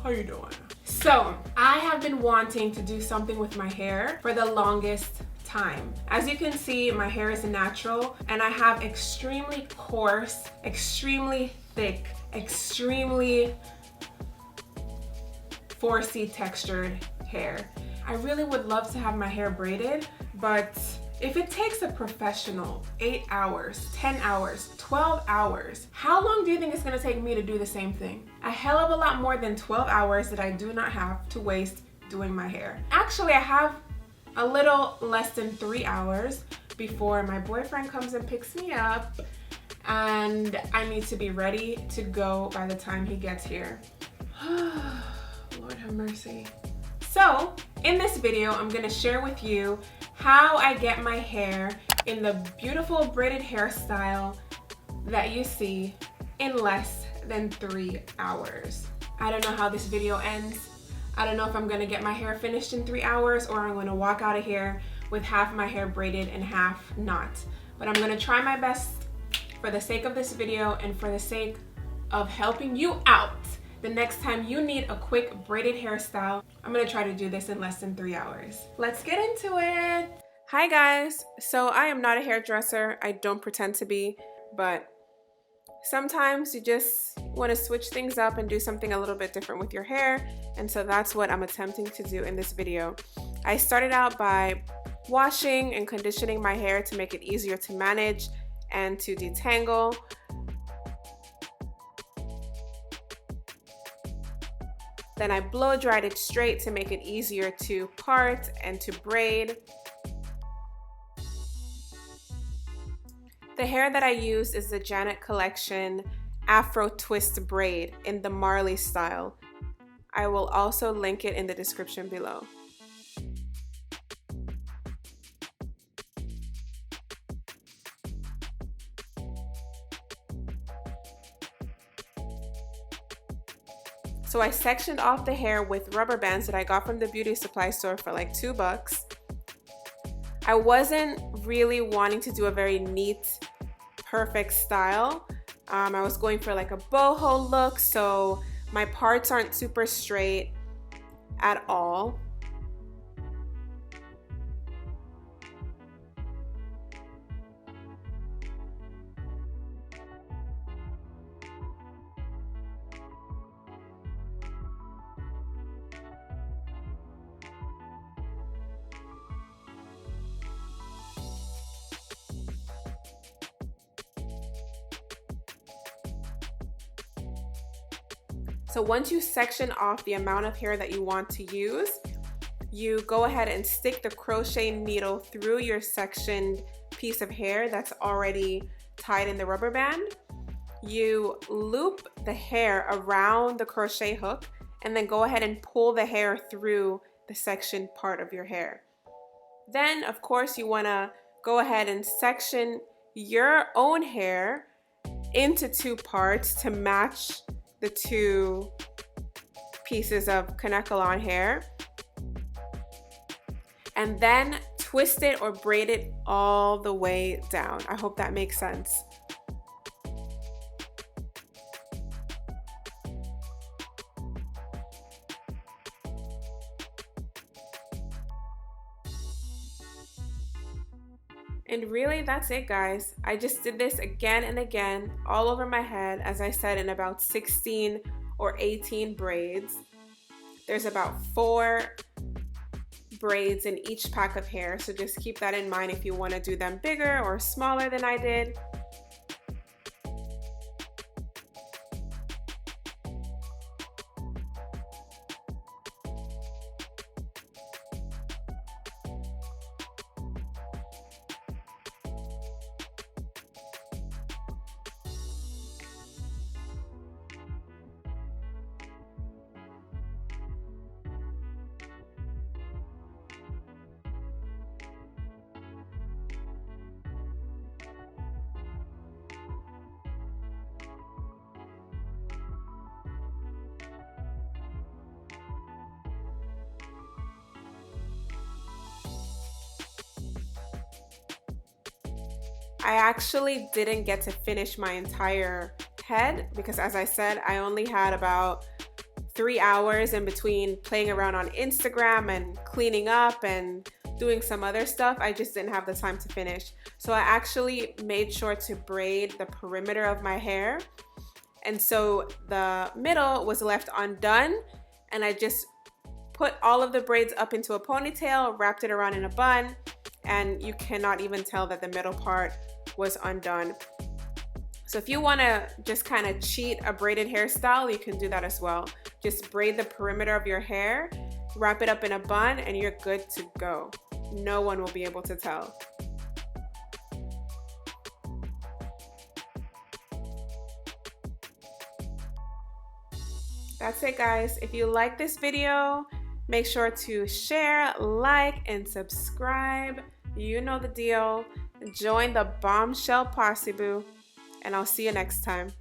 How you doing? So, I have been wanting to do something with my hair for the longest time. As you can see, my hair is natural and I have extremely coarse, extremely thick, extremely 4C textured hair. I really would love to have my hair braided, but if it takes a professional 8 hours, 10 hours, 12 hours, how long do you think it's gonna take me to do the same thing? A hell of a lot more than 12 hours that I do not have to waste doing my hair. Actually, I have a little less than 3 hours before my boyfriend comes and picks me up, and I need to be ready to go by the time he gets here. Lord have mercy. So, in this video, I'm gonna share with you how I get my hair in the beautiful braided hairstyle that you see in less than 3 hours. I don't know how this video ends. I don't know if I'm gonna get my hair finished in 3 hours or I'm gonna walk out of here with half my hair braided and half not. But I'm gonna try my best for the sake of this video and for the sake of helping you out. The next time you need a quick braided hairstyle, I'm gonna try to do this in less than 3 hours. Let's get into it. Hi guys, so I am not a hairdresser. I don't pretend to be, but sometimes you just wanna switch things up and do something a little bit different with your hair. And so that's what I'm attempting to do in this video. I started out by washing and conditioning my hair to make it easier to manage and to detangle. Then I blow dried it straight to make it easier to part and to braid. The hair that I use is the Janet Collection Afro Twist Braid in the Marley style. I will also link it in the description below. So I sectioned off the hair with rubber bands that I got from the beauty supply store for like $2. I wasn't really wanting to do a very neat, perfect style. I was going for like a boho look, so my parts aren't super straight at all. So once you section off the amount of hair that you want to use, you go ahead and stick the crochet needle through your sectioned piece of hair that's already tied in the rubber band. You loop the hair around the crochet hook and then go ahead and pull the hair through the sectioned part of your hair. Then, of course, you want to go ahead and section your own hair into 2 parts to match the 2 pieces of Kanekalon hair, and then twist it or braid it all the way down. I hope that makes sense. And really, that's it, guys. I just did this again and again all over my head, as I said, in about 16 or 18 braids. There's about 4 braids in each pack of hair, so just keep that in mind if you want to do them bigger or smaller than I did. I actually didn't get to finish my entire head because, as I said, I only had about 3 hours in between playing around on Instagram and cleaning up and doing some other stuff. I just didn't have the time to finish. So I actually made sure to braid the perimeter of my hair. And so the middle was left undone, and I just put all of the braids up into a ponytail, wrapped it around in a bun, and you cannot even tell that the middle part was undone. So if you want to just kind of cheat a braided hairstyle, you can do that as well. Just braid the perimeter of your hair, wrap it up in a bun, and you're good to go. No one will be able to tell. That's it, guys. If you like this video, make sure to share, like, and subscribe. You know the deal. Join the Bombshell Posse Boo, and I'll see you next time.